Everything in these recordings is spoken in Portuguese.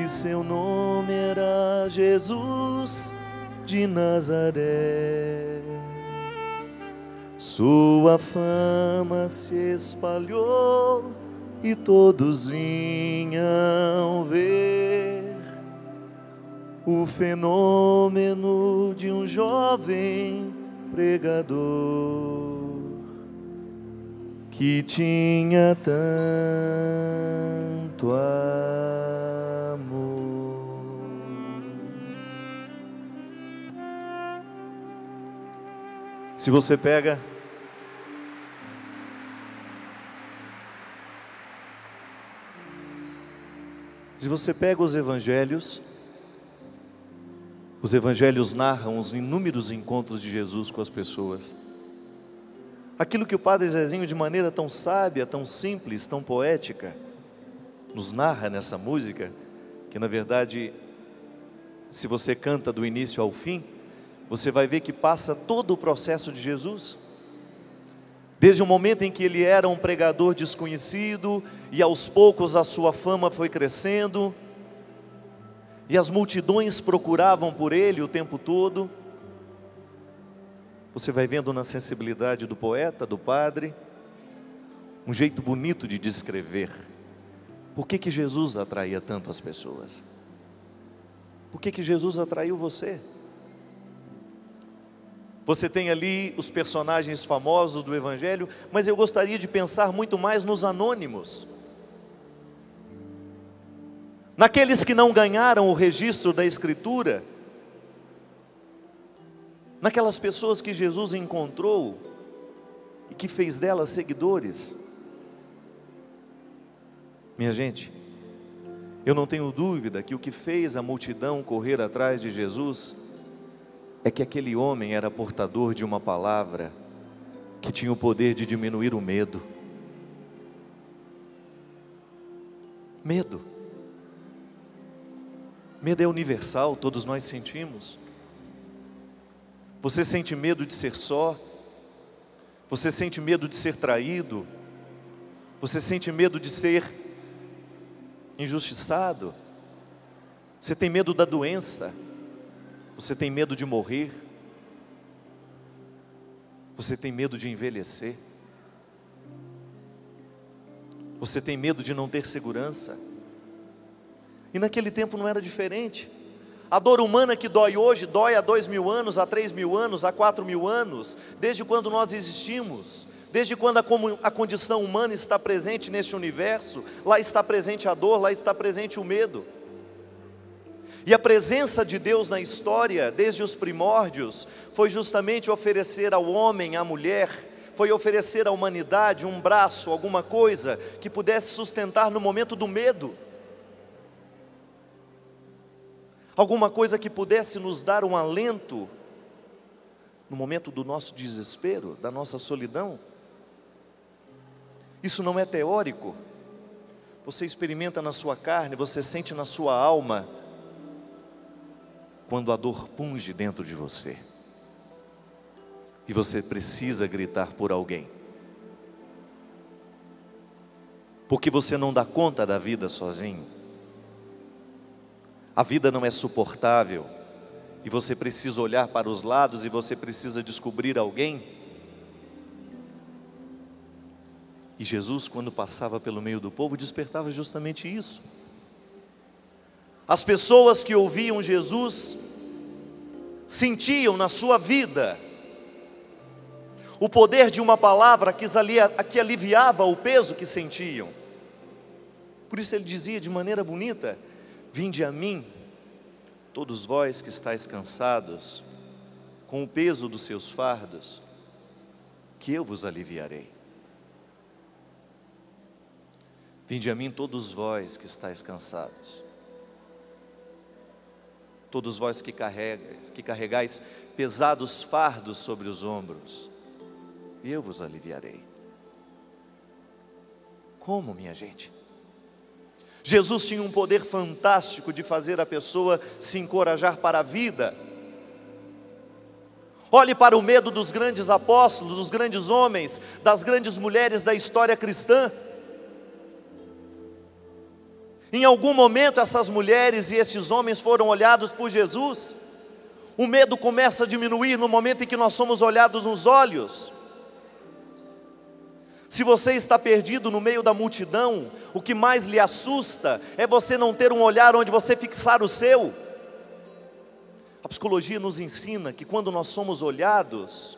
e seu nome era Jesus de Nazaré. Sua fama se espalhou e todos vinham ver o fenômeno de um jovem pregador que tinha tanto amor. Se você pega os evangelhos narram os inúmeros encontros de Jesus com as pessoas. Aquilo que o Padre Zezinho, de maneira tão sábia, tão simples, tão poética, nos narra nessa música, que na verdade, se você canta do início ao fim, você vai ver que passa todo o processo de Jesus. Desde o momento em que ele era um pregador desconhecido, e aos poucos a sua fama foi crescendo, e as multidões procuravam por ele o tempo todo. Você vai vendo na sensibilidade do poeta, do padre, um jeito bonito de descrever por que Jesus atraía tanto as pessoas. Por que Jesus atraiu você? Você tem ali os personagens famosos do Evangelho, mas eu gostaria de pensar muito mais nos anônimos, naqueles que não ganharam o registro da Escritura, naquelas pessoas que Jesus encontrou e que fez delas seguidores. Minha gente, eu não tenho dúvida que o que fez a multidão correr atrás de Jesus é que aquele homem era portador de uma palavra que tinha o poder de diminuir o medo. Medo é universal, todos nós sentimos. Você sente medo de ser só, você sente medo de ser traído, você sente medo de ser injustiçado, você tem medo da doença, você tem medo de morrer, você tem medo de envelhecer, você tem medo de não ter segurança. E naquele tempo não era diferente. A dor humana que dói hoje, dói há 2.000 anos, há 3.000 anos, há 4.000 anos, desde quando nós existimos, desde quando a condição humana está presente neste universo. Lá está presente a dor, lá está presente o medo. E a presença de Deus na história, desde os primórdios, foi justamente oferecer ao homem, à mulher, foi oferecer à humanidade um braço, alguma coisa que pudesse sustentar no momento do medo, alguma coisa que pudesse nos dar um alento no momento do nosso desespero, da nossa solidão. Isso não é teórico, você experimenta na sua carne, você sente na sua alma, quando a dor punge dentro de você, e você precisa gritar por alguém, porque você não dá conta da vida sozinho. A vida não é suportável, e você precisa olhar para os lados, e você precisa descobrir alguém. E Jesus, quando passava pelo meio do povo, despertava justamente isso. As pessoas que ouviam Jesus sentiam na sua vida o poder de uma palavra que aliviava o peso que sentiam. Por isso ele dizia de maneira bonita: vinde a mim, todos vós que estáis cansados, com o peso dos seus fardos, que eu vos aliviarei. Vinde a mim, todos vós que estáis cansados, todos vós que carregais pesados fardos sobre os ombros, e eu vos aliviarei. Como, minha gente? Jesus tinha um poder fantástico de fazer a pessoa se encorajar para a vida. Olhe para o medo dos grandes apóstolos, dos grandes homens, das grandes mulheres da história cristã. Em algum momento essas mulheres e esses homens foram olhados por Jesus. O medo começa a diminuir no momento em que nós somos olhados nos olhos. Se você está perdido no meio da multidão, o que mais lhe assusta é você não ter um olhar onde você fixar o seu. A psicologia nos ensina que quando nós somos olhados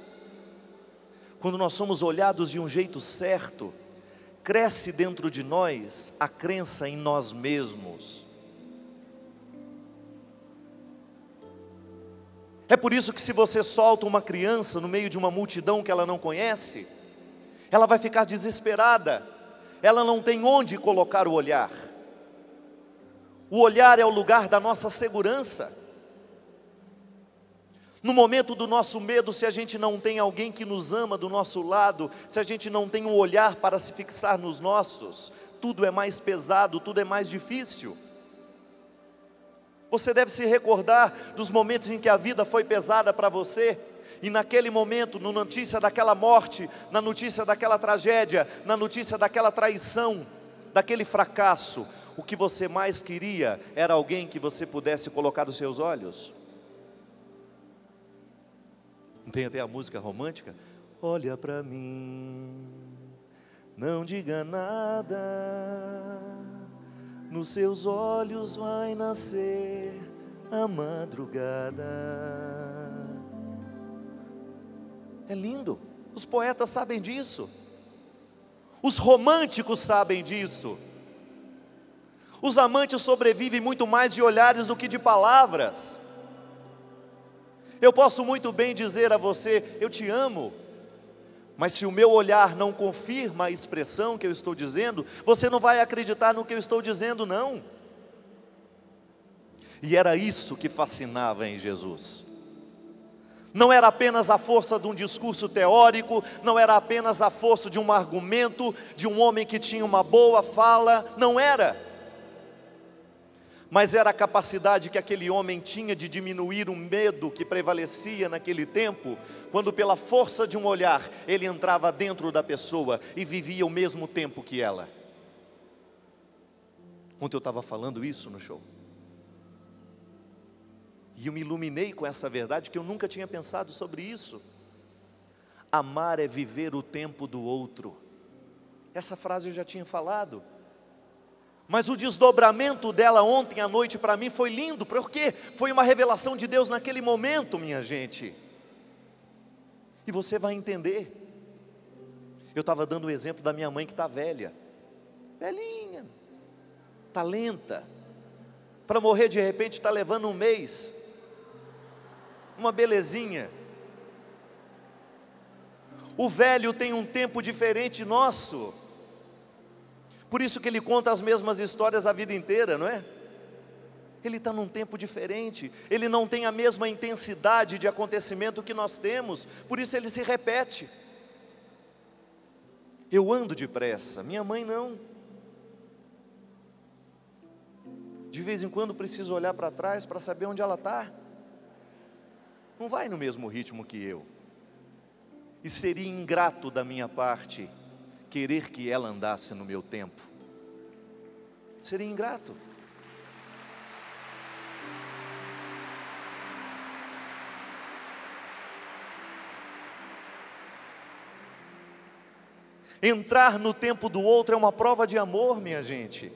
de um jeito certo, cresce dentro de nós a crença em nós mesmos. É por isso que se você solta uma criança no meio de uma multidão que ela não conhece, ela vai ficar desesperada, ela não tem onde colocar o olhar. O olhar é o lugar da nossa segurança. No momento do nosso medo, se a gente não tem alguém que nos ama do nosso lado, se a gente não tem um olhar para se fixar nos nossos, tudo é mais pesado, tudo é mais difícil. Você deve se recordar dos momentos em que a vida foi pesada para você, e naquele momento, na notícia daquela morte, na notícia daquela tragédia, na notícia daquela traição, daquele fracasso, o que você mais queria era alguém que você pudesse colocar os seus olhos. Tem até a música romântica, olha pra mim, não diga nada, nos seus olhos vai nascer a madrugada. É lindo, os poetas sabem disso, os românticos sabem disso, os amantes sobrevivem muito mais de olhares do que de palavras. Eu posso muito bem dizer a você, eu te amo, mas se o meu olhar não confirma a expressão que eu estou dizendo, você não vai acreditar no que eu estou dizendo, não. E era isso que fascinava em Jesus. Não era apenas a força de um discurso teórico, não era apenas a força de um argumento, de um homem que tinha uma boa fala, não era. Mas era a capacidade que aquele homem tinha de diminuir o medo que prevalecia naquele tempo, quando pela força de um olhar, ele entrava dentro da pessoa e vivia o mesmo tempo que ela. Ontem eu estava falando isso no show, e eu me iluminei com essa verdade que eu nunca tinha pensado sobre isso. Amar é viver o tempo do outro. Essa frase eu já tinha falado, mas o desdobramento dela ontem à noite para mim foi lindo, porque foi uma revelação de Deus naquele momento, minha gente. E você vai entender. Eu estava dando o exemplo da minha mãe que está velha, velhinha, está lenta, para morrer de repente está levando um mês, uma belezinha. O velho tem um tempo diferente nosso, por isso que ele conta as mesmas histórias a vida inteira, não é? Ele está num tempo diferente, ele não tem a mesma intensidade de acontecimento que nós temos, por isso ele se repete. Eu ando depressa, minha mãe não. De vez em quando preciso olhar para trás para saber onde ela está. Não vai no mesmo ritmo que eu. E seria ingrato da minha parte querer que ela andasse no meu tempo. Seria ingrato. Entrar no tempo do outro é uma prova de amor, minha gente.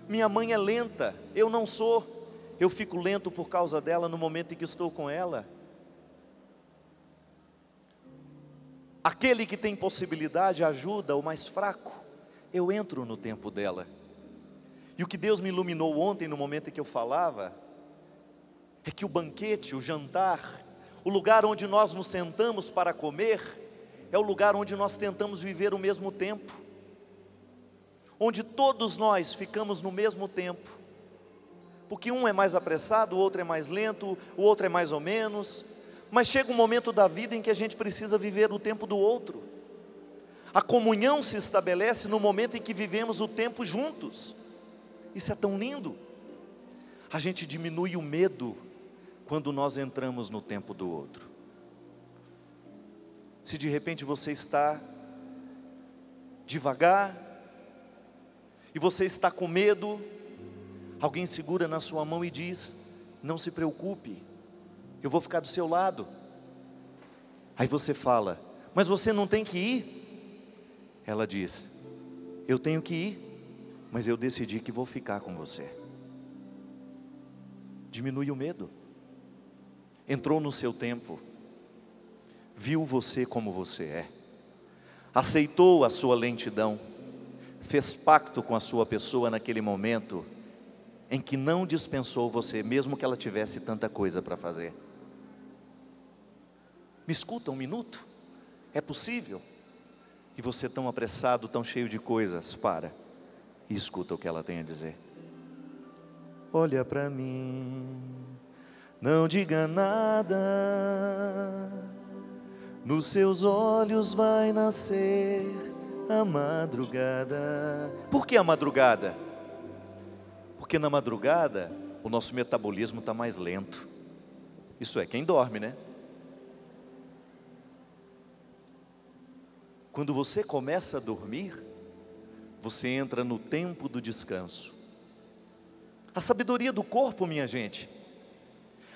Minha mãe é lenta, eu não sou. Eu fico lento por causa dela no momento em que estou com ela. Aquele que tem possibilidade ajuda o mais fraco. Eu entro no tempo dela. E o que Deus me iluminou ontem no momento em que eu falava, é que o banquete, o jantar, o lugar onde nós nos sentamos para comer, é o lugar onde nós tentamos viver o mesmo tempo. Onde todos nós ficamos no mesmo tempo. Porque um é mais apressado, o outro é mais lento, o outro é mais ou menos. Mas chega um momento da vida em que a gente precisa viver o tempo do outro. A comunhão se estabelece no momento em que vivemos o tempo juntos. Isso é tão lindo. A gente diminui o medo quando nós entramos no tempo do outro. Se de repente você está devagar, e você está com medo, Alguém segura na sua mão e diz: não se preocupe, eu vou ficar do seu lado. Aí você fala: mas você não tem que ir? Ela diz: eu tenho que ir, mas eu decidi que vou ficar com você. Diminui o medo. Entrou no seu tempo, viu você como você é, aceitou a sua lentidão, fez pacto com a sua pessoa naquele momento em que não dispensou você, mesmo que ela tivesse tanta coisa para fazer. Me escuta um minuto? É possível? E você tão apressado, tão cheio de coisas, para e escuta o que ela tem a dizer. Olha para mim, não diga nada, nos seus olhos vai nascer a madrugada. Por que a madrugada? Porque na madrugada o nosso metabolismo está mais lento. Isso é, quem dorme, né? Quando você começa a dormir, você entra no tempo do descanso. A sabedoria do corpo, minha gente.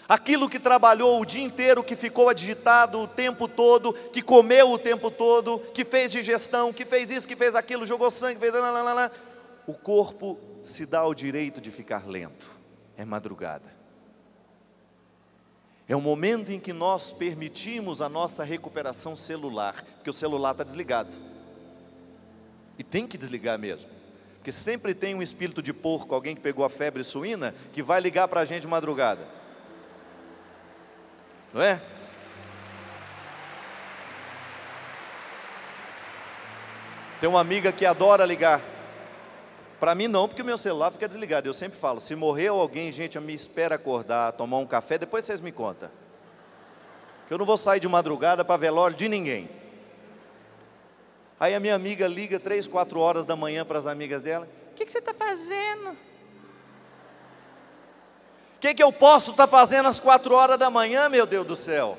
Aquilo que trabalhou o dia inteiro, que ficou agitado o tempo todo, que comeu o tempo todo, que fez digestão, que fez isso, que fez aquilo, jogou sangue, fez lá. O corpo se dá o direito de ficar lento. É madrugada. É o momento em que nós permitimos a nossa recuperação celular, porque o celular está desligado. E tem que desligar mesmo. Porque sempre tem um espírito de porco, alguém que pegou a febre suína, que vai ligar para a gente de madrugada. Não é? Tem uma amiga que adora ligar. Para mim não, porque o meu celular fica desligado. Eu sempre falo, se morreu alguém, gente, me espera acordar, tomar um café, depois vocês me contam. Que eu não vou sair de madrugada para velório de ninguém. Aí a minha amiga liga 3, 4 horas da manhã para as amigas dela. O que você está fazendo? O que eu posso estar fazendo às 4 horas da manhã, meu Deus do céu?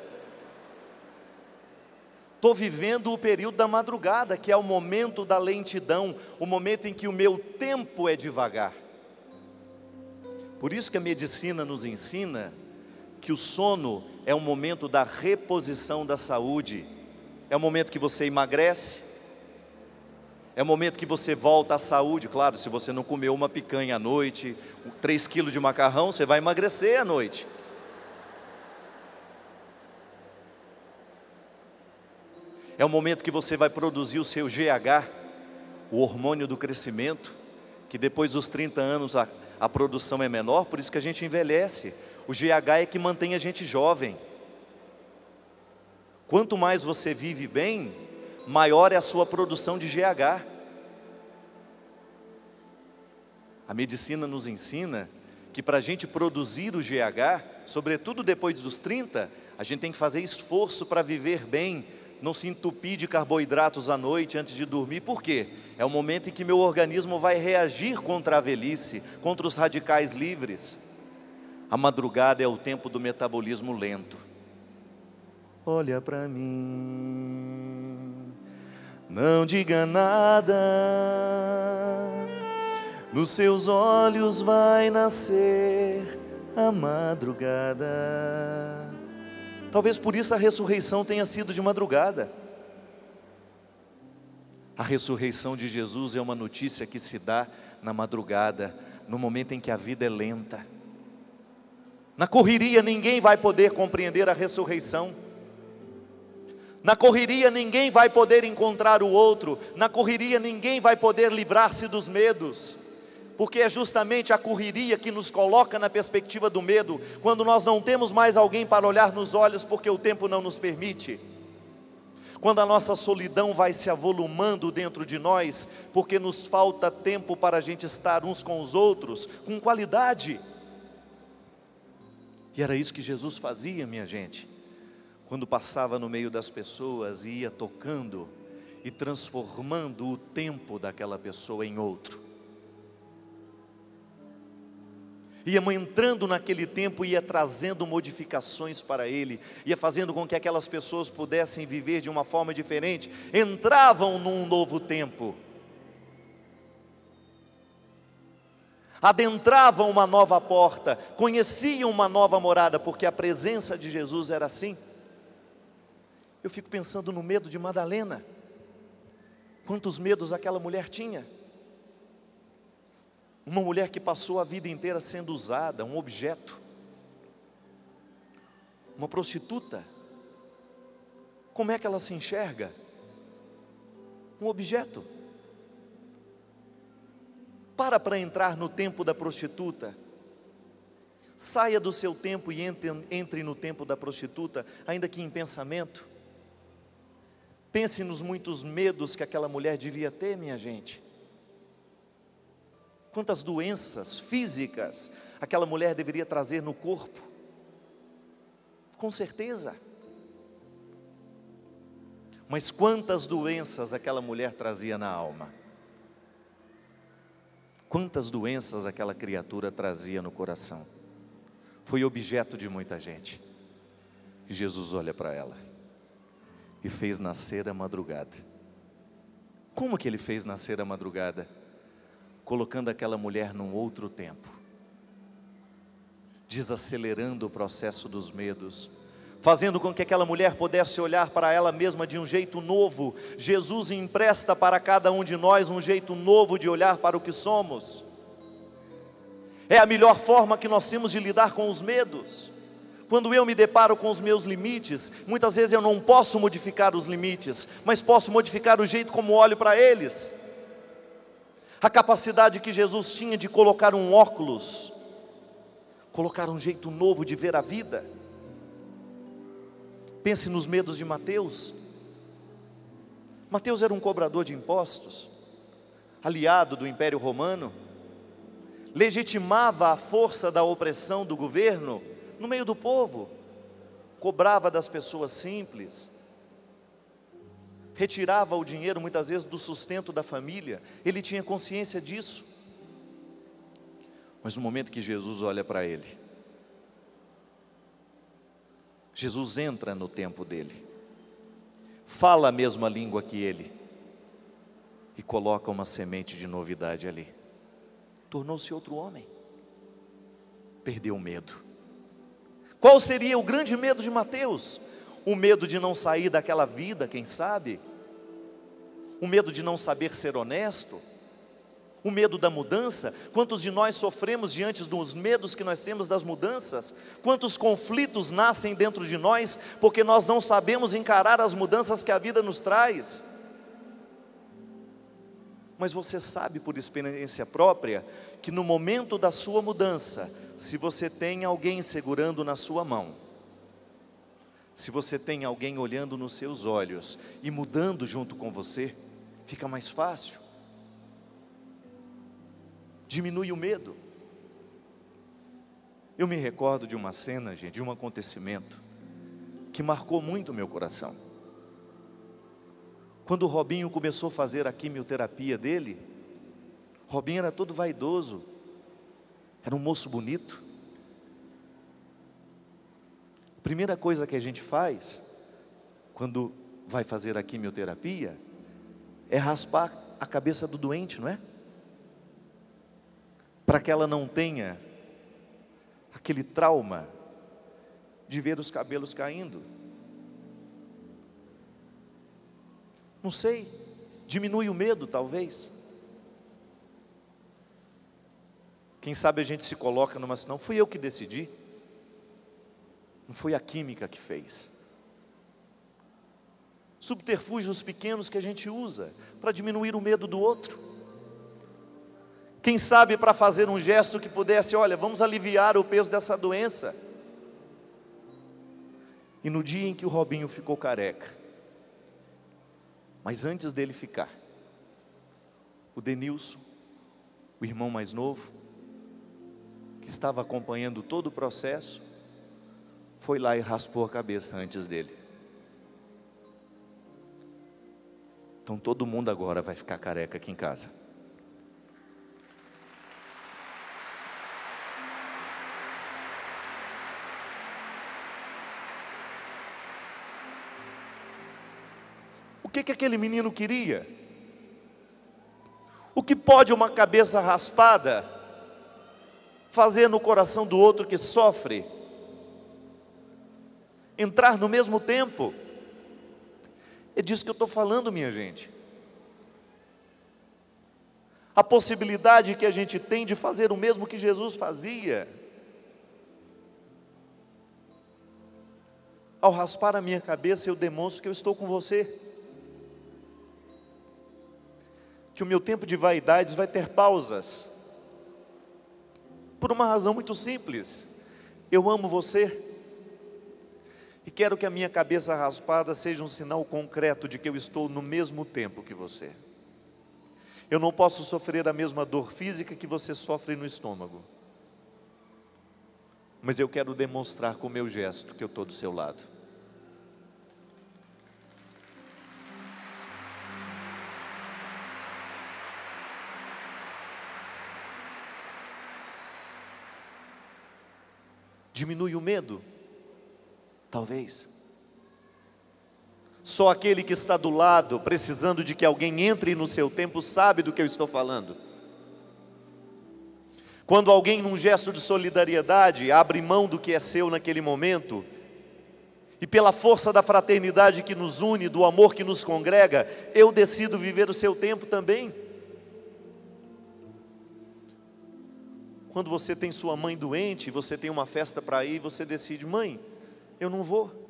Estou vivendo o período da madrugada, que é o momento da lentidão, o momento em que o meu tempo é devagar. Por isso que a medicina nos ensina que o sono é um momento da reposição da saúde. É o momento que você emagrece, é o momento que você volta à saúde. Claro, se você não comeu uma picanha à noite, 3 quilos de macarrão, você vai emagrecer à noite. É o momento que você vai produzir o seu GH, o hormônio do crescimento, que depois dos 30 anos a produção é menor, por isso que a gente envelhece. O GH é que mantém a gente jovem. Quanto mais você vive bem, maior é a sua produção de GH. A medicina nos ensina que para a gente produzir o GH, sobretudo depois dos 30, a gente tem que fazer esforço para viver bem, não se entupir de carboidratos à noite antes de dormir. Por quê? É o momento em que meu organismo vai reagir contra a velhice, contra os radicais livres. A madrugada é o tempo do metabolismo lento. Olha para mim, não diga nada, nos seus olhos vai nascer a madrugada. Talvez por isso a ressurreição tenha sido de madrugada. A ressurreição de Jesus é uma notícia que se dá na madrugada, no momento em que a vida é lenta. Na correria ninguém vai poder compreender a ressurreição. Na correria ninguém vai poder encontrar o outro. Na correria ninguém vai poder livrar-se dos medos. Porque é justamente a correria que nos coloca na perspectiva do medo, quando nós não temos mais alguém para olhar nos olhos porque o tempo não nos permite. Quando a nossa solidão vai se avolumando dentro de nós, porque nos falta tempo para a gente estar uns com os outros, com qualidade. E era isso que Jesus fazia, minha gente, quando passava no meio das pessoas e ia tocando e transformando o tempo daquela pessoa em outro. Ia entrando naquele tempo, ia trazendo modificações para ele, ia fazendo com que aquelas pessoas pudessem viver de uma forma diferente, entravam num novo tempo. adentravam uma nova porta, conheciam uma nova morada, porque a presença de Jesus era assim. Eu fico pensando no medo de Madalena. Quantos medos aquela mulher tinha? Uma mulher que passou a vida inteira sendo usada, um objeto. Uma prostituta. Como é que ela se enxerga? Um objeto. Para entrar no tempo da prostituta. Saia do seu tempo e entre no tempo da prostituta, ainda que em pensamento. Pense nos muitos medos que aquela mulher devia ter, minha gente. Quantas doenças físicas aquela mulher deveria trazer no corpo. Com certeza. Mas quantas doenças aquela mulher trazia na alma. Quantas doenças aquela criatura trazia no coração. Foi objeto de muita gente. E Jesus olha para ela e fez nascer a madrugada. Como que ele fez nascer a madrugada? Colocando aquela mulher num outro tempo, desacelerando o processo dos medos, fazendo com que aquela mulher pudesse olhar para ela mesma de um jeito novo. Jesus empresta para cada um de nós um jeito novo de olhar para o que somos. É a melhor forma que nós temos de lidar com os medos. Quando eu me deparo com os meus limites, muitas vezes eu não posso modificar os limites, mas posso modificar o jeito como olho para eles. A capacidade que Jesus tinha de colocar um óculos, colocar um jeito novo de ver a vida. Pense nos medos de Mateus. Mateus era um cobrador de impostos, aliado do Império Romano, legitimava a força da opressão do governo no meio do povo, cobrava das pessoas simples, retirava o dinheiro muitas vezes do sustento da família. Ele tinha consciência disso. Mas no momento que Jesus olha para ele, Jesus entra no tempo dele, fala a mesma língua que ele e coloca uma semente de novidade ali. Tornou-se outro homem, perdeu o medo. Qual seria o grande medo de Mateus? O medo de não sair daquela vida, quem sabe? O medo de não saber ser honesto? O medo da mudança? Quantos de nós sofremos diante dos medos que nós temos das mudanças? Quantos conflitos nascem dentro de nós, porque nós não sabemos encarar as mudanças que a vida nos traz? Mas você sabe por experiência própria, que no momento da sua mudança, se você tem alguém segurando na sua mão, se você tem alguém olhando nos seus olhos e mudando junto com você, fica mais fácil. Diminui o medo. Eu me recordo de uma cena, gente, de um acontecimento que marcou muito o meu coração. Quando o Robinho começou a fazer a quimioterapia dele, Robinho era todo vaidoso, era um moço bonito. A primeira coisa que a gente faz, quando vai fazer a quimioterapia, é raspar a cabeça do doente, não é? Para que ela não tenha aquele trauma de ver os cabelos caindo. Não sei, diminui o medo talvez. Quem sabe a gente se coloca numa situação, não fui eu que decidi, não foi a química que fez. Subterfúgios pequenos que a gente usa para diminuir o medo do outro. Quem sabe para fazer um gesto que pudesse, olha, vamos aliviar o peso dessa doença. E no dia em que o Robinho ficou careca, mas antes dele ficar, o Denilson, o irmão mais novo, que estava acompanhando todo o processo, foi lá e raspou a cabeça antes dele. Então todo mundo agora vai ficar careca aqui em casa. O que aquele menino queria? O que pode uma cabeça raspada fazer no coração do outro que sofre, entrar no mesmo tempo. É disso que eu estou falando, minha gente. A possibilidade que a gente tem de fazer o mesmo que Jesus fazia. Ao raspar a minha cabeça, eu demonstro que eu estou com você. Que o meu tempo de vaidades vai ter pausas. Por uma razão muito simples. Eu amo você. E quero que a minha cabeça raspada seja um sinal concreto de que eu estou no mesmo tempo que você. Eu não posso sofrer a mesma dor física que você sofre no estômago. Mas eu quero demonstrar com o meu gesto que eu estou do seu lado. Diminui o medo? Talvez. Só aquele que está do lado, precisando de que alguém entre no seu tempo, sabe do que eu estou falando. Quando alguém, num gesto de solidariedade, abre mão do que é seu naquele momento, e pela força da fraternidade que nos une, do amor que nos congrega, eu decido viver o seu tempo também. Quando você tem sua mãe doente, você tem uma festa para ir, você decide: mãe, eu não vou.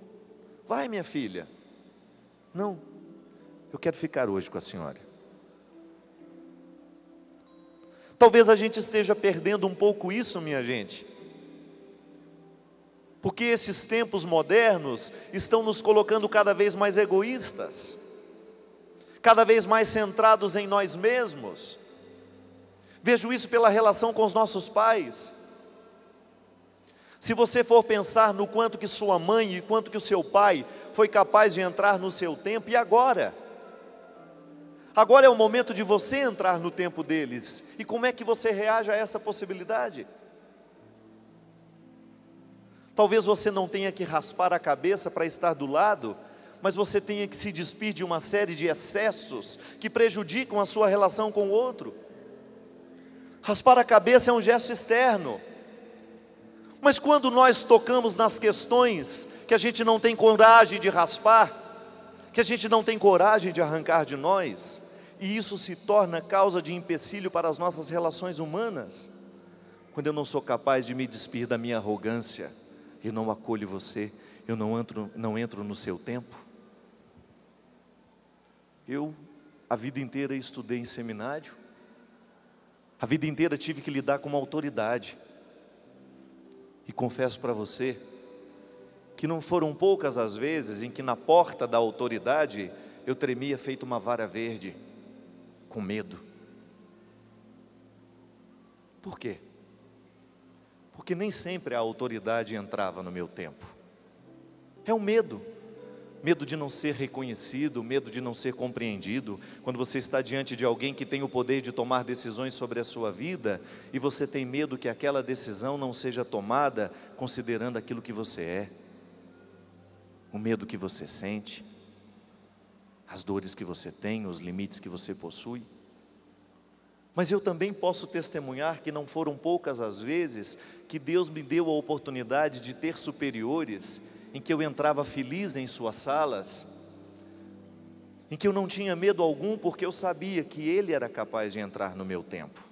Vai, minha filha. Não, eu quero ficar hoje com a senhora. Talvez a gente esteja perdendo um pouco isso, minha gente. Porque esses tempos modernos estão nos colocando cada vez mais egoístas, cada vez mais centrados em nós mesmos. Vejo isso pela relação com os nossos pais. Se você for pensar no quanto que sua mãe e quanto que o seu pai foi capaz de entrar no seu tempo, e agora? Agora é o momento de você entrar no tempo deles. E como é que você reage a essa possibilidade? Talvez você não tenha que raspar a cabeça para estar do lado, mas você tenha que se despir de uma série de excessos que prejudicam a sua relação com o outro. Raspar a cabeça é um gesto externo. Mas quando nós tocamos nas questões que a gente não tem coragem de raspar, que a gente não tem coragem de arrancar de nós, e isso se torna causa de empecilho para as nossas relações humanas, quando eu não sou capaz de me despir da minha arrogância, eu não acolho você, eu não entro no seu tempo. Eu, a vida inteira, estudei em seminário, a vida inteira tive que lidar com uma autoridade, e confesso para você, que não foram poucas as vezes em que na porta da autoridade, eu tremia feito uma vara verde, com medo. Por quê? Porque nem sempre a autoridade entrava no meu tempo. É o medo. Medo de não ser reconhecido, medo de não ser compreendido. Quando você está diante de alguém que tem o poder de tomar decisões sobre a sua vida, e você tem medo que aquela decisão não seja tomada considerando aquilo que você é. O medo que você sente, as dores que você tem, os limites que você possui. Mas eu também posso testemunhar que não foram poucas as vezes que Deus me deu a oportunidade de ter superiores, em que eu entrava feliz em suas salas, em que eu não tinha medo algum, porque eu sabia que Ele era capaz de entrar no meu tempo.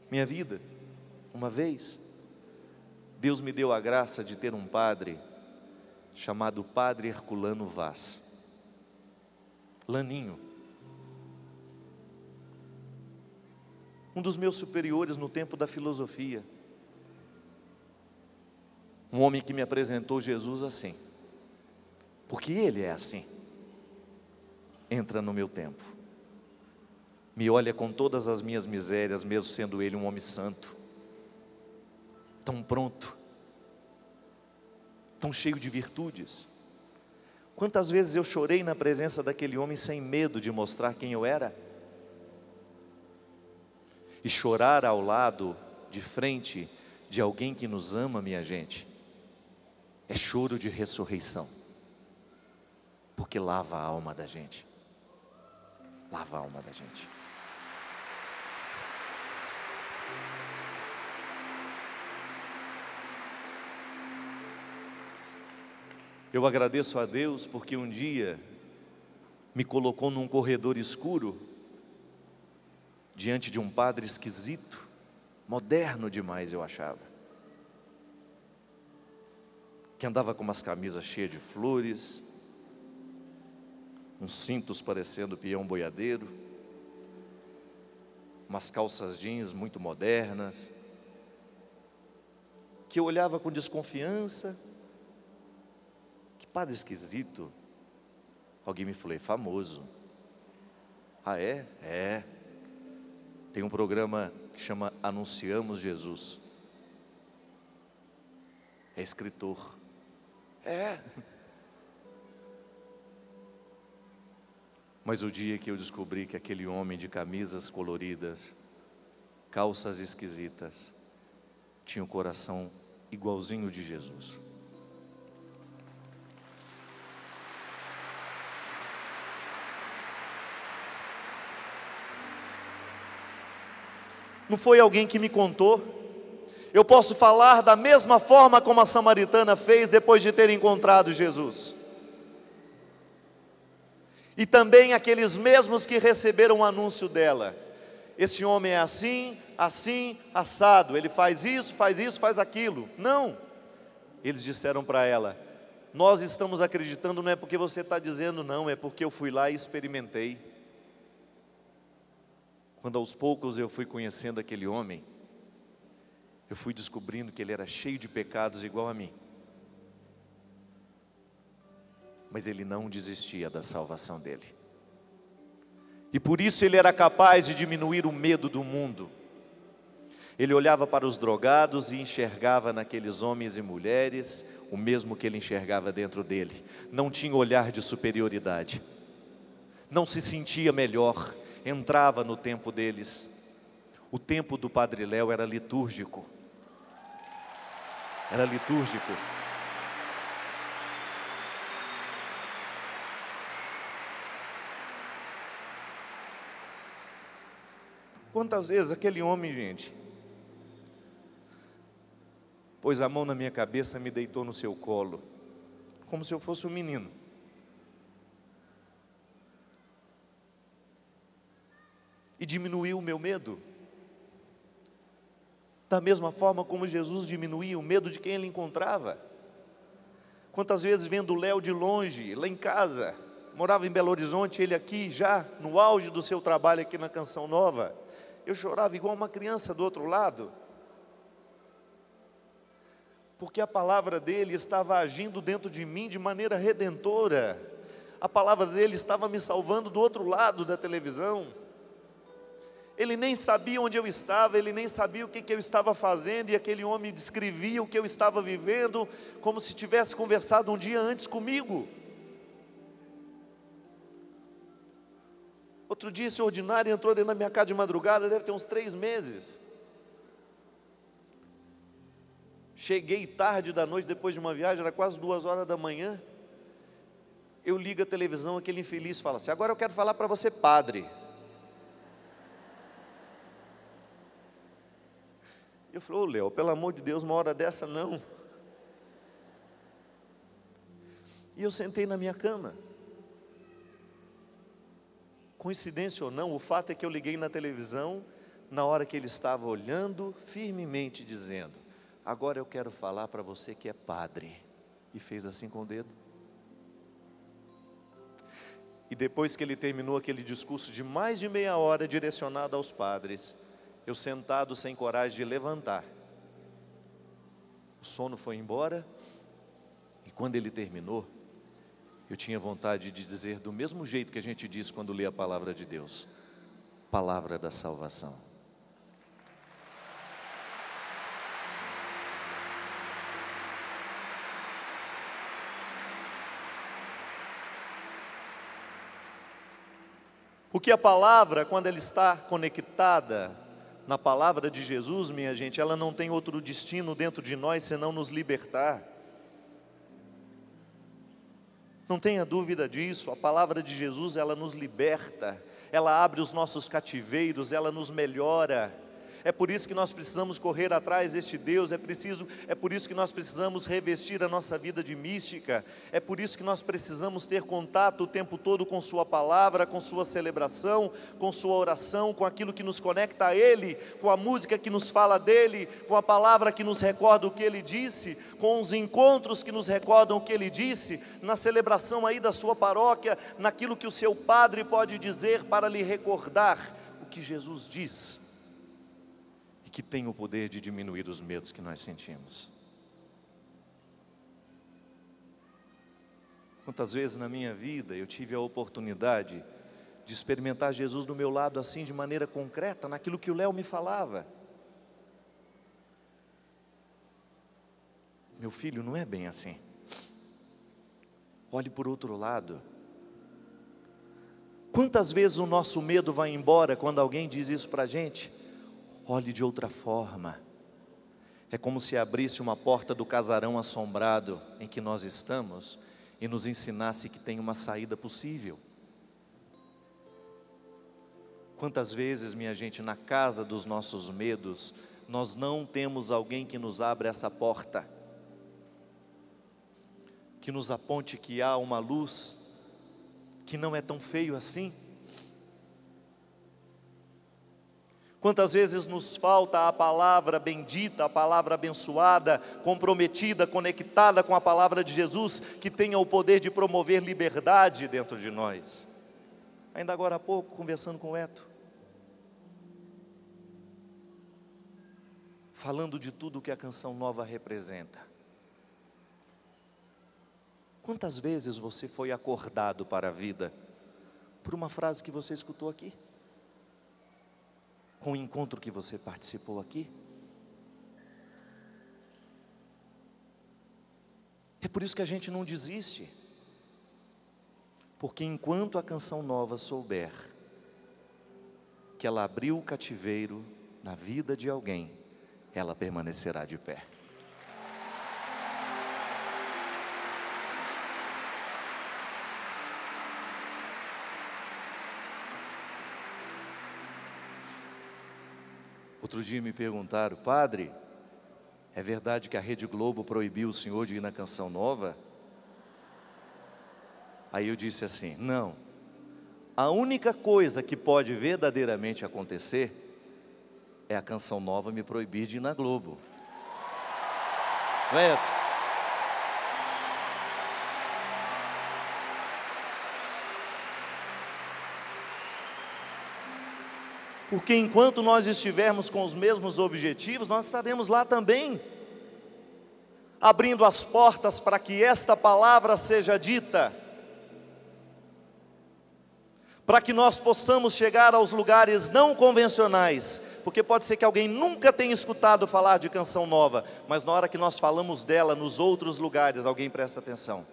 Minha vida, uma vez, Deus me deu a graça de ter um padre, chamado Padre Herculano Vaz, Laninho, um dos meus superiores no tempo da filosofia, um homem que me apresentou Jesus assim, porque Ele é assim, entra no meu tempo, me olha com todas as minhas misérias, mesmo sendo Ele um homem santo, tão pronto, tão cheio de virtudes. Quantas vezes eu chorei na presença daquele homem sem medo de mostrar quem eu era? E chorar ao lado, de frente de alguém que nos ama, minha gente, é choro de ressurreição, porque lava a alma da gente, lava a alma da gente. Eu agradeço a Deus porque um dia me colocou num corredor escuro, diante de um padre esquisito, moderno demais eu achava, que andava com umas camisas cheias de flores, uns cintos parecendo peão boiadeiro, umas calças jeans muito modernas, que eu olhava com desconfiança. Que padre esquisito. Alguém me falou: é famoso. Ah, é? É. Tem um programa que chama Anunciamos Jesus. É escritor. É. Mas o dia que eu descobri que aquele homem de camisas coloridas, calças esquisitas, tinha o coração igualzinho de Jesus. Não foi alguém que me contou. Eu posso falar da mesma forma como a samaritana fez depois de ter encontrado Jesus. E também aqueles mesmos que receberam o anúncio dela: esse homem é assim, assim, assado, ele faz isso, faz aquilo. Não, eles disseram para ela: nós estamos acreditando, não é porque você está dizendo não, é porque eu fui lá e experimentei. Quando aos poucos eu fui conhecendo aquele homem, eu fui descobrindo que ele era cheio de pecados igual a mim, mas ele não desistia da salvação dele. E por isso ele era capaz de diminuir o medo do mundo. Ele olhava para os drogados e enxergava naqueles homens e mulheres o mesmo que ele enxergava dentro dele. Não tinha olhar de superioridade, não se sentia melhor, entrava no tempo deles. O tempo do Padre Léo era litúrgico. Era litúrgico. Quantas vezes aquele homem, gente, pôs a mão na minha cabeça, me deitou no seu colo, como se eu fosse um menino. E diminuiu o meu medo. Da mesma forma como Jesus diminuía o medo de quem ele encontrava. Quantas vezes vendo o Léo de longe, lá em casa, morava em Belo Horizonte, ele aqui já no auge do seu trabalho aqui na Canção Nova, eu chorava igual uma criança do outro lado, porque a palavra dele estava agindo dentro de mim de maneira redentora. A palavra dele estava me salvando do outro lado da televisão. Ele nem sabia onde eu estava, ele nem sabia o que eu estava fazendo, e aquele homem descrevia o que eu estava vivendo, como se tivesse conversado um dia antes comigo. Outro dia esse ordinário entrou dentro da minha casa de madrugada, deve ter uns 3 meses. Cheguei tarde da noite, depois de uma viagem, era quase 2 horas da manhã. Eu ligo a televisão, aquele infeliz fala assim: agora eu quero falar para você, padre. Eu falei: ô Léo, pelo amor de Deus, uma hora dessa não. E eu sentei na minha cama. Coincidência ou não, o fato é que eu liguei na televisão na hora que ele estava olhando firmemente, dizendo: agora eu quero falar para você que é padre. E fez assim com o dedo. E depois que ele terminou aquele discurso de mais de meia hora direcionado aos padres, eu sentado sem coragem de levantar, o sono foi embora. E quando ele terminou, eu tinha vontade de dizer do mesmo jeito que a gente diz quando lê a palavra de Deus: palavra da salvação. Porque a palavra, quando ela está conectada na palavra de Jesus, minha gente, ela não tem outro destino dentro de nós senão nos libertar. Não tenha dúvida disso. A palavra de Jesus, ela nos liberta, ela abre os nossos cativeiros, ela nos melhora, É por isso que nós precisamos correr atrás deste Deus, é por isso que nós precisamos revestir a nossa vida de mística, é por isso que nós precisamos ter contato o tempo todo com sua palavra, com sua celebração, com sua oração, com aquilo que nos conecta a Ele, com a música que nos fala dEle, com a palavra que nos recorda o que Ele disse, com os encontros que nos recordam o que Ele disse, na celebração aí da sua paróquia, naquilo que o seu padre pode dizer para lhe recordar o que Jesus diz, e que tem o poder de diminuir os medos que nós sentimos. Quantas vezes na minha vida eu tive a oportunidade de experimentar Jesus do meu lado assim, de maneira concreta, naquilo que o Léo me falava. Meu filho, não é bem assim. Olhe por outro lado. Quantas vezes o nosso medo vai embora quando alguém diz isso para a gente? Olhe de outra forma. É como se abrisse uma porta do casarão assombrado em que nós estamos e nos ensinasse que tem uma saída possível. Quantas vezes, minha gente, na casa dos nossos medos, nós não temos alguém que nos abra essa porta, que nos aponte que há uma luz, que não é tão feio assim. Quantas vezes nos falta a palavra bendita, a palavra abençoada, comprometida, conectada com a palavra de Jesus, que tenha o poder de promover liberdade dentro de nós. Ainda agora há pouco, conversando com o Eto, falando de tudo que a Canção Nova representa. Quantas vezes você foi acordado para a vida por uma frase que você escutou aqui? Com o encontro que você participou aqui? É por isso que a gente não desiste, porque enquanto a Canção Nova souber que ela abriu o cativeiro na vida de alguém, ela permanecerá de pé. Outro dia me perguntaram: padre, é verdade que a Rede Globo proibiu o senhor de ir na Canção Nova? Aí eu disse assim: não, a única coisa que pode verdadeiramente acontecer é a Canção Nova me proibir de ir na Globo. Correto? Porque enquanto nós estivermos com os mesmos objetivos, nós estaremos lá também, abrindo as portas para que esta palavra seja dita, para que nós possamos chegar aos lugares não convencionais, porque pode ser que alguém nunca tenha escutado falar de Canção Nova, mas na hora que nós falamos dela nos outros lugares, alguém presta atenção.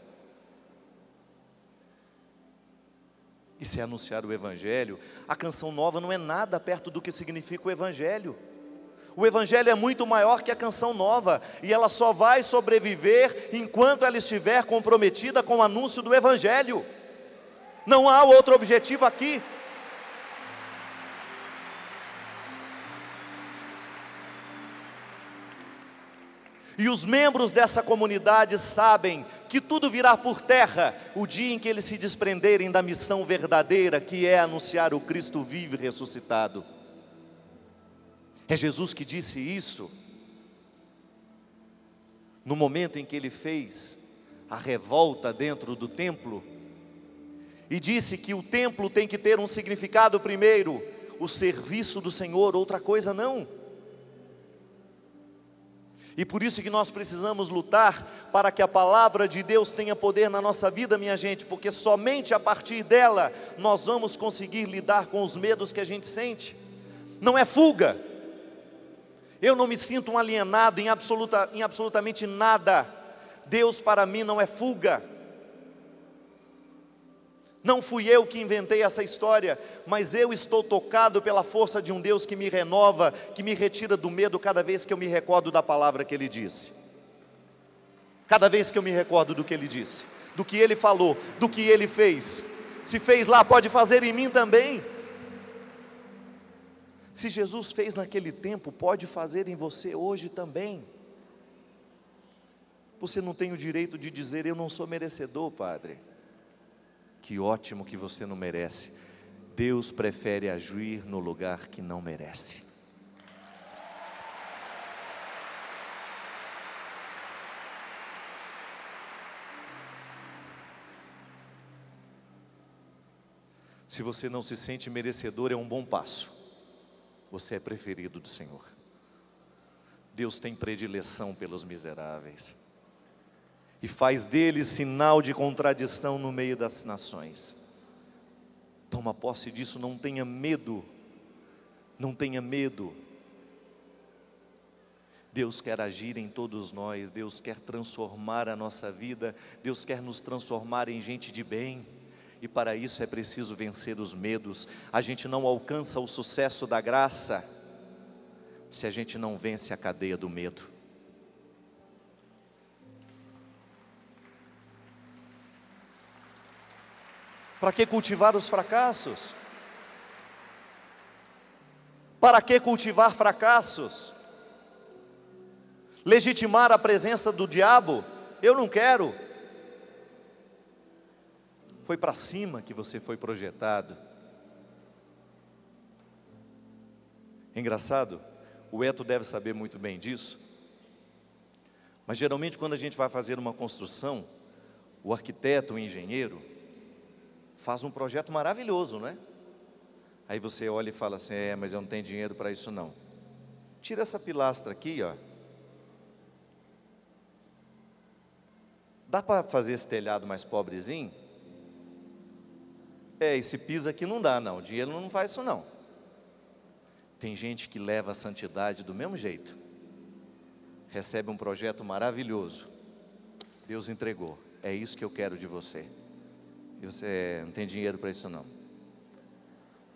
E se anunciar o Evangelho, a Canção Nova não é nada perto do que significa o Evangelho. O Evangelho é muito maior que a Canção Nova, e ela só vai sobreviver enquanto ela estiver comprometida com o anúncio do Evangelho. Não há outro objetivo aqui. E os membros dessa comunidade sabem que tudo virá por terra o dia em que eles se desprenderem da missão verdadeira, que é anunciar o Cristo vivo e ressuscitado. É Jesus que disse isso no momento em que ele fez a revolta dentro do templo, e disse que o templo tem que ter um significado primeiro, o serviço do Senhor, outra coisa não. E por isso que nós precisamos lutar para que a palavra de Deus tenha poder na nossa vida, minha gente, porque somente a partir dela nós vamos conseguir lidar com os medos que a gente sente. Não é fuga. Eu não me sinto um alienado em absolutamente nada. Deus para mim não é fuga. Não fui eu que inventei essa história, mas eu estou tocado pela força de um Deus que me renova, que me retira do medo cada vez que eu me recordo da palavra que Ele disse. Cada vez que eu me recordo do que Ele disse, do que Ele falou, do que Ele fez. Se fez lá, pode fazer em mim também. Se Jesus fez naquele tempo, pode fazer em você hoje também. Você não tem o direito de dizer: eu não sou merecedor, Padre. Que ótimo que você não merece. Deus prefere agir no lugar que não merece. Se você não se sente merecedor, é um bom passo. Você é preferido do Senhor. Deus tem predileção pelos miseráveis e faz deles sinal de contradição no meio das nações. Toma posse disso, não tenha medo. Não tenha medo. Deus quer agir em todos nós. Deus quer transformar a nossa vida. Deus quer nos transformar em gente de bem. E para isso é preciso vencer os medos. A gente não alcança o sucesso da graça se a gente não vence a cadeia do medo. Para que cultivar os fracassos? Para que cultivar fracassos? Legitimar a presença do diabo? Eu não quero. Foi para cima que você foi projetado. Engraçado, o Eto deve saber muito bem disso. Mas geralmente quando a gente vai fazer uma construção, o arquiteto, o engenheiro, faz um projeto maravilhoso, não é? Aí você olha e fala assim: mas eu não tenho dinheiro para isso não. Tira essa pilastra aqui, ó. Dá para fazer esse telhado mais pobrezinho? Esse piso aqui não dá não, o dinheiro não faz isso não. Tem gente que leva a santidade do mesmo jeito. Recebe um projeto maravilhoso. Deus entregou. É isso que eu quero de você. E você não tem dinheiro para isso não.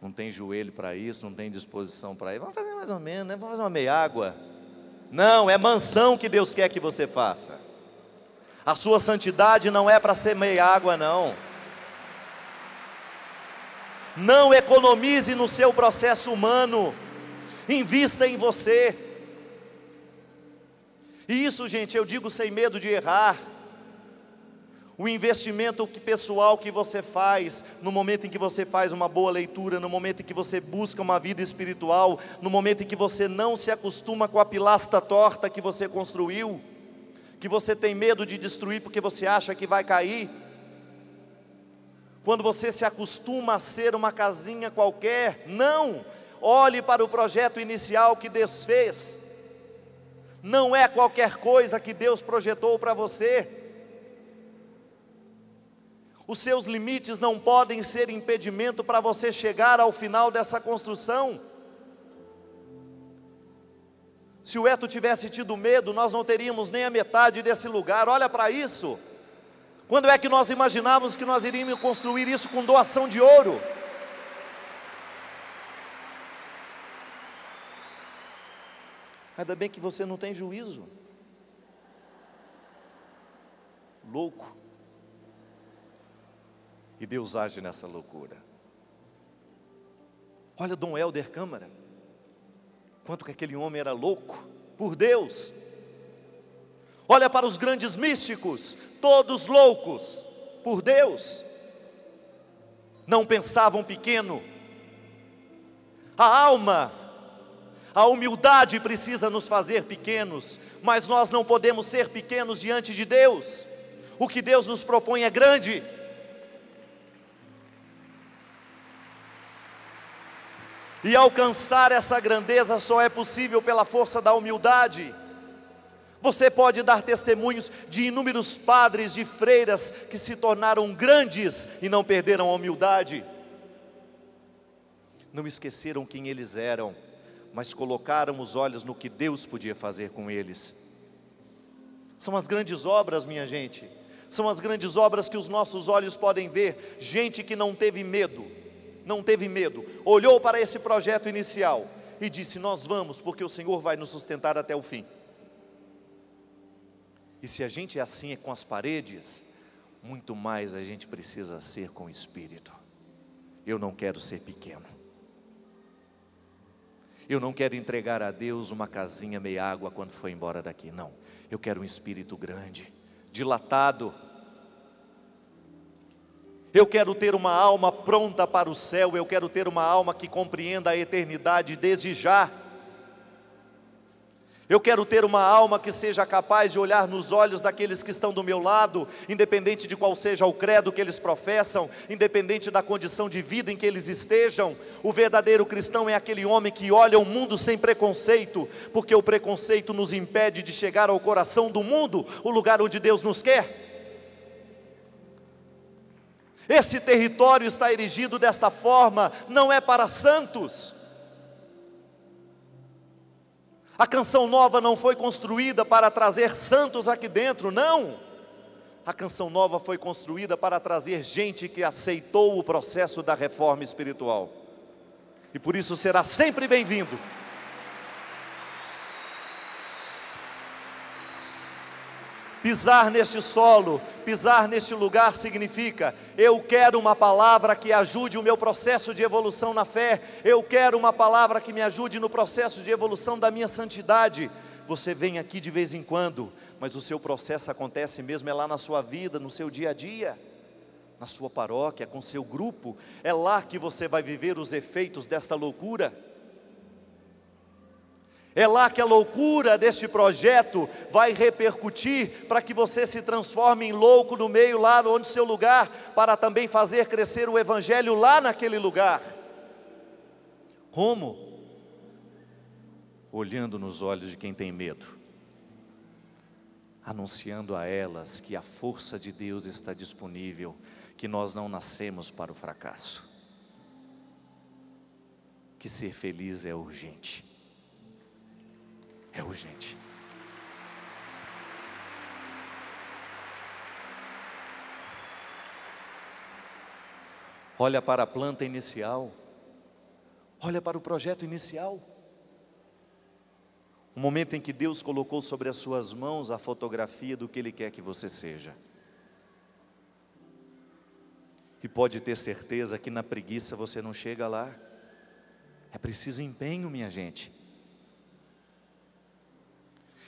Não tem joelho para isso, não tem disposição para isso. Vamos fazer mais ou menos, né? Vamos fazer uma meia água. Não, é mansão que Deus quer que você faça. A sua santidade não é para ser meia água não. Não economize no seu processo humano. Invista em você. E isso, gente, eu digo sem medo de errar. O investimento pessoal que você faz, no momento em que você faz uma boa leitura, no momento em que você busca uma vida espiritual, no momento em que você não se acostuma com a pilastra torta que você construiu, que você tem medo de destruir porque você acha que vai cair. Quando você se acostuma a ser uma casinha qualquer, não, olhe para o projeto inicial que Deus fez. Não é qualquer coisa que Deus projetou para você. Os seus limites não podem ser impedimento para você chegar ao final dessa construção. Se o Eto tivesse tido medo, nós não teríamos nem a metade desse lugar. Olha para isso. Quando é que nós imaginávamos que nós iríamos construir isso com doação de ouro? Ainda bem que você não tem juízo. Louco. E Deus age nessa loucura. Olha Dom Helder Câmara. Quanto que aquele homem era louco por Deus. Olha para os grandes místicos, todos loucos por Deus. Não pensavam pequeno. A alma, a humildade precisa nos fazer pequenos, mas nós não podemos ser pequenos diante de Deus. O que Deus nos propõe é grande. E alcançar essa grandeza só é possível pela força da humildade. Você pode dar testemunhos de inúmeros padres, de freiras que se tornaram grandes e não perderam a humildade. Não esqueceram quem eles eram, mas colocaram os olhos no que Deus podia fazer com eles. São as grandes obras, minha gente. São as grandes obras que os nossos olhos podem ver. Gente que não teve medo, olhou para esse projeto inicial e disse: nós vamos, porque o Senhor vai nos sustentar até o fim. E se a gente é assim com as paredes, muito mais a gente precisa ser com o Espírito. Eu não quero ser pequeno. Eu não quero entregar a Deus uma casinha meia água quando for embora daqui, não. Eu quero um espírito grande, dilatado. Eu quero ter uma alma pronta para o céu, eu quero ter uma alma que compreenda a eternidade desde já. Eu quero ter uma alma que seja capaz de olhar nos olhos daqueles que estão do meu lado, independente de qual seja o credo que eles professam, independente da condição de vida em que eles estejam. O verdadeiro cristão é aquele homem que olha o mundo sem preconceito, porque o preconceito nos impede de chegar ao coração do mundo, o lugar onde Deus nos quer. Esse território está erigido desta forma, não é para santos. A Canção Nova não foi construída para trazer santos aqui dentro, não. A Canção Nova foi construída para trazer gente que aceitou o processo da reforma espiritual. E por isso será sempre bem-vindo. Pisar neste solo, pisar neste lugar significa: eu quero uma palavra que ajude o meu processo de evolução na fé, eu quero uma palavra que me ajude no processo de evolução da minha santidade. Você vem aqui de vez em quando, mas o seu processo acontece mesmo lá na sua vida, no seu dia a dia, na sua paróquia, com seu grupo. É lá que você vai viver os efeitos desta loucura. É lá que a loucura deste projeto vai repercutir para que você se transforme em louco no meio lá onde seu lugar, para também fazer crescer o evangelho lá naquele lugar. Como? Olhando nos olhos de quem tem medo, anunciando a elas que a força de Deus está disponível, que nós não nascemos para o fracasso, que ser feliz é urgente. É urgente. Olha para a planta inicial. Olha para o projeto inicial. O momento em que Deus colocou sobre as suas mãos a fotografia do que Ele quer que você seja. E pode ter certeza que na preguiça você não chega lá. É preciso empenho, minha gente.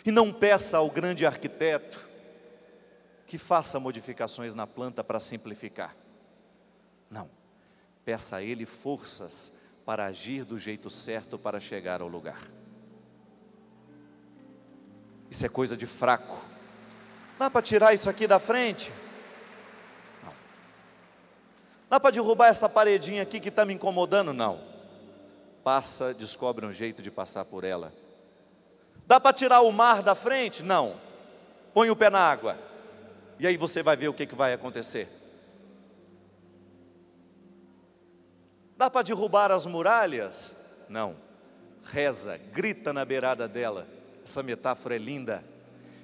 E não peça ao grande arquiteto que faça modificações na planta para simplificar. Não, peça a ele forças para agir do jeito certo para chegar ao lugar. Isso é coisa de fraco. Dá para tirar isso aqui da frente? Não. Dá para derrubar essa paredinha aqui que está me incomodando? Não. Passa, descobre um jeito de passar por ela. Dá para tirar o mar da frente? Não. Põe o pé na água. E aí você vai ver o que vai acontecer. Dá para derrubar as muralhas? Não. Reza, grita na beirada dela. Essa metáfora é linda.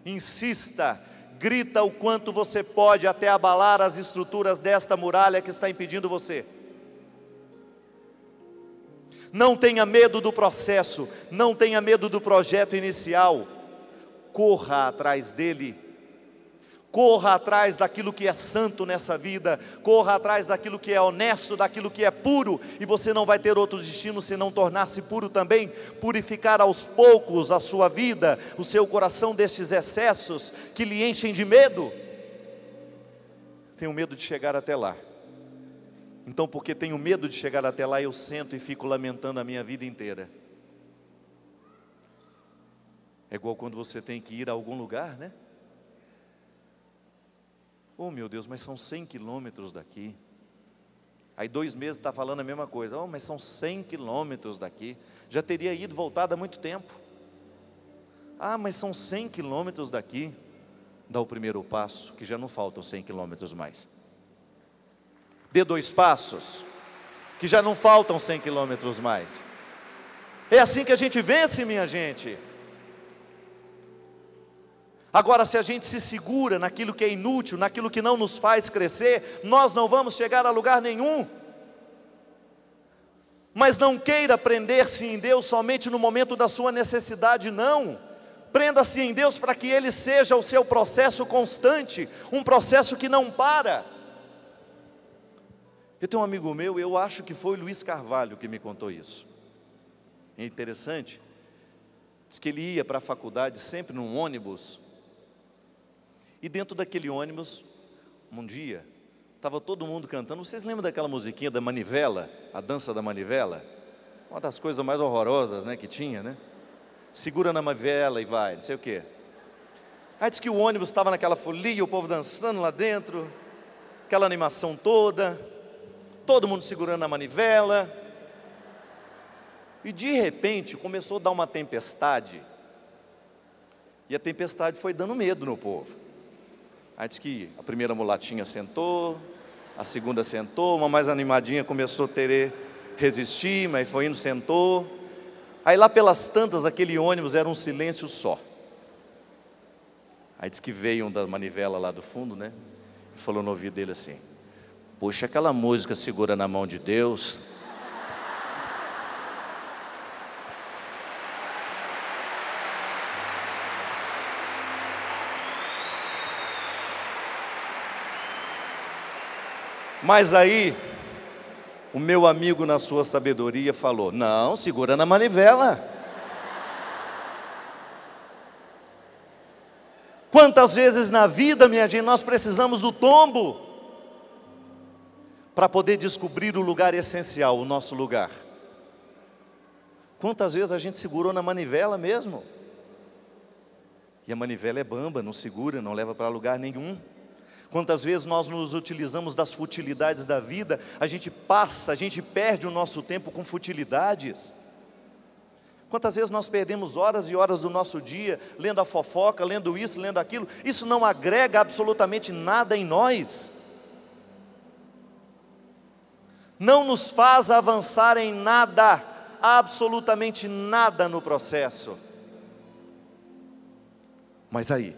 Insista, grita o quanto você pode até abalar as estruturas desta muralha que está impedindo você. Não tenha medo do processo, não tenha medo do projeto inicial. Corra atrás dele. Corra atrás daquilo que é santo nessa vida. Corra atrás daquilo que é honesto, daquilo que é puro. E você não vai ter outro destino senão tornar-se puro também. Purificar aos poucos a sua vida, o seu coração destes excessos que lhe enchem de medo. Tenho medo de chegar até lá. Então, porque tenho medo de chegar até lá, eu sento e fico lamentando a minha vida inteira. É igual quando você tem que ir a algum lugar, né? Oh meu Deus, mas são 100 quilômetros daqui. Aí 2 meses está falando a mesma coisa. Oh, mas são 100 quilômetros daqui. Já teria ido, voltado há muito tempo. Ah, mas são 100 quilômetros daqui. Dá o primeiro passo, que já não faltam 100 quilômetros mais. Dê 2 passos, que já não faltam 100 quilômetros mais. É assim que a gente vence, minha gente. Agora, se a gente se segura naquilo que é inútil, naquilo que não nos faz crescer, nós não vamos chegar a lugar nenhum. Mas não queira prender-se em Deus somente no momento da sua necessidade, não. Prenda-se em Deus para que Ele seja o seu processo constante, um processo que não para. Eu tenho um amigo meu, eu acho que foi Luiz Carvalho que me contou isso. É interessante, diz que ele ia para a faculdade sempre num ônibus, e dentro daquele ônibus, um dia, estava todo mundo cantando. Vocês lembram daquela musiquinha da manivela, a dança da manivela? Uma das coisas mais horrorosas, né, que tinha, né? Segura na manivela e vai, não sei o quê. Aí diz que o ônibus estava naquela folia, o povo dançando lá dentro, aquela animação toda, todo mundo segurando a manivela, e de repente começou a dar uma tempestade, e a tempestade foi dando medo no povo. Aí diz que a primeira mulatinha sentou, a segunda sentou, uma mais animadinha começou a resistir, mas foi indo, sentou. Aí lá pelas tantas, aquele ônibus era um silêncio só. Aí diz que veio um da manivela lá do fundo, né? E falou no ouvido dele assim: puxa aquela música Segura na Mão de Deus. Mas aí, o meu amigo, na sua sabedoria, falou: não, segura na manivela. Quantas vezes na vida, minha gente, nós precisamos do tombo para poder descobrir o lugar essencial, o nosso lugar. Quantas vezes a gente segurou na manivela mesmo? E a manivela é bamba, não segura, não leva para lugar nenhum. Quantas vezes nós nos utilizamos das futilidades da vida, a gente perde o nosso tempo com futilidades. Quantas vezes nós perdemos horas e horas do nosso dia, lendo a fofoca, lendo isso, lendo aquilo. Isso não agrega absolutamente nada em nós. Não nos faz avançar em nada, absolutamente nada no processo. Mas aí,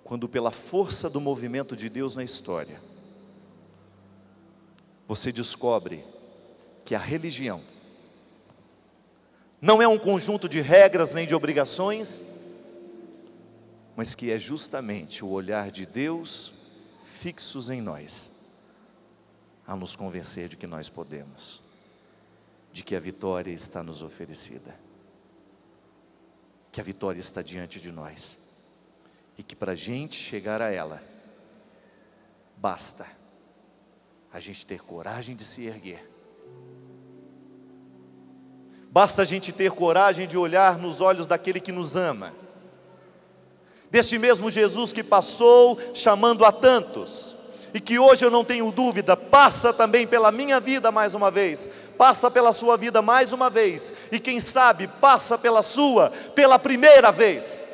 quando pela força do movimento de Deus na história, você descobre que a religião não é um conjunto de regras nem de obrigações, mas que é justamente o olhar de Deus fixos em nós, a nos convencer de que nós podemos, de que a vitória está nos oferecida, que a vitória está diante de nós. E que para a gente chegar a ela, basta a gente ter coragem de se erguer. Basta a gente ter coragem de olhar nos olhos daquele que nos ama. Deste mesmo Jesus que passou chamando a tantos, e que hoje eu não tenho dúvida, passa também pela minha vida mais uma vez, passa pela sua vida mais uma vez, e quem sabe passa pela sua, pela primeira vez.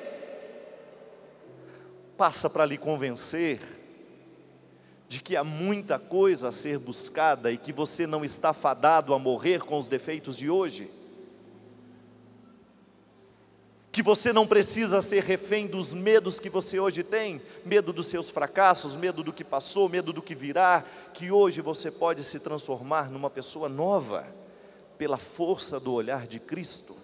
Passa para lhe convencer de que há muita coisa a ser buscada e que você não está fadado a morrer com os defeitos de hoje. Que você não precisa ser refém dos medos que você hoje tem, medo dos seus fracassos, medo do que passou, medo do que virá, que hoje você pode se transformar numa pessoa nova, pela força do olhar de Cristo,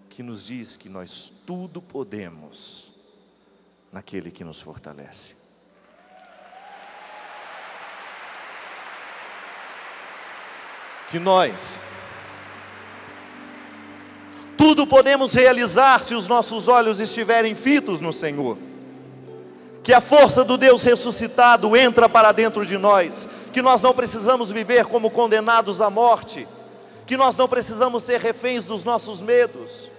que nos diz que nós tudo podemos naquele que nos fortalece. Que nós tudo podemos realizar se os nossos olhos estiverem fitos no Senhor. Que a força do Deus ressuscitado entra para dentro de nós, que nós não precisamos viver como condenados à morte, que nós não precisamos ser reféns dos nossos medos,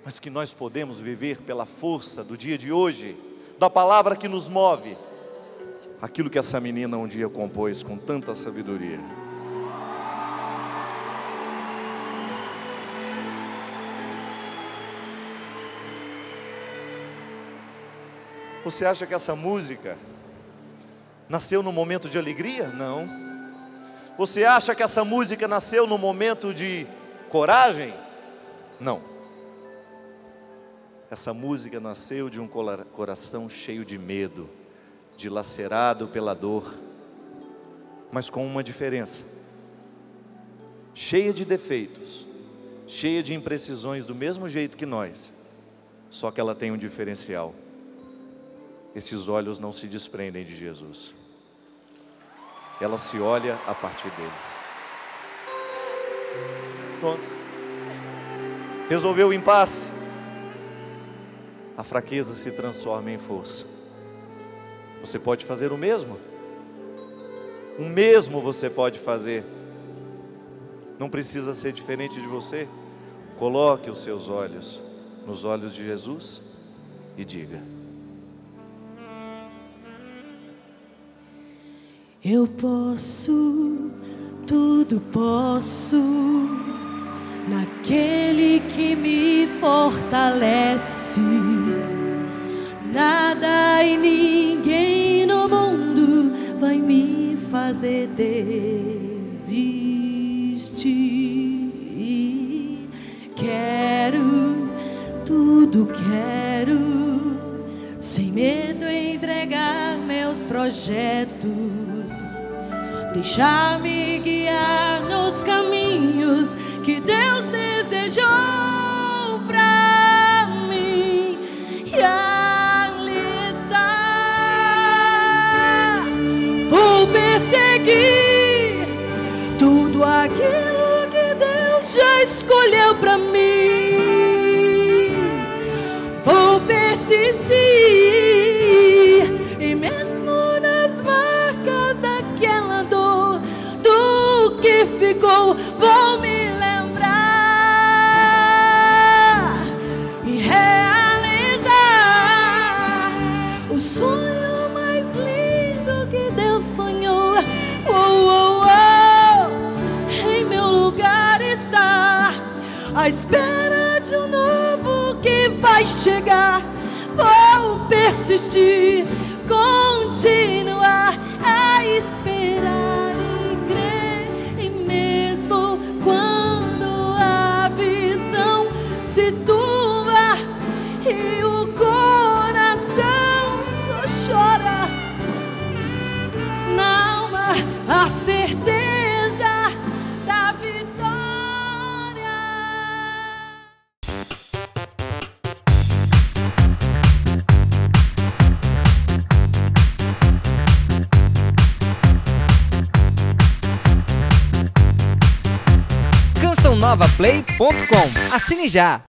mas que nós podemos viver pela força do dia de hoje, da palavra que nos move, aquilo que essa menina um dia compôs com tanta sabedoria. Você acha que essa música nasceu num momento de alegria? Não. Você acha que essa música nasceu num momento de coragem? Não. Essa música nasceu de um coração cheio de medo, dilacerado pela dor, mas com uma diferença: cheia de defeitos, cheia de imprecisões do mesmo jeito que nós, só que ela tem um diferencial: esses olhos não se desprendem de Jesus, ela se olha a partir deles. Pronto. Resolveu o impasse. A fraqueza se transforma em força. Você pode fazer o mesmo. O mesmo você pode fazer. Não precisa ser diferente de você. Coloque os seus olhos nos olhos de Jesus e diga: eu posso, tudo posso, naquele que me fortalece. Nada e ninguém no mundo vai me fazer desistir. Quero, tudo quero, sem medo entregar meus projetos, deixar-me guiar nos caminhos que Deus desejou pra mim. E ali está. Vou perseguir tudo aquilo que Deus já escolheu pra mim. Vou persistir e mesmo nas marcas daquela dor, do que ficou, vou me lembrar e realizar o sonho mais lindo que Deus sonhou. Em meu lugar está, à espera de um novo que vai chegar. Vou persistir, continuar a esperar e crer, e mesmo quando a visão se turva e o coração só chora, na alma a certeza da vitória. CançãoNovaPlay.com. Assine já!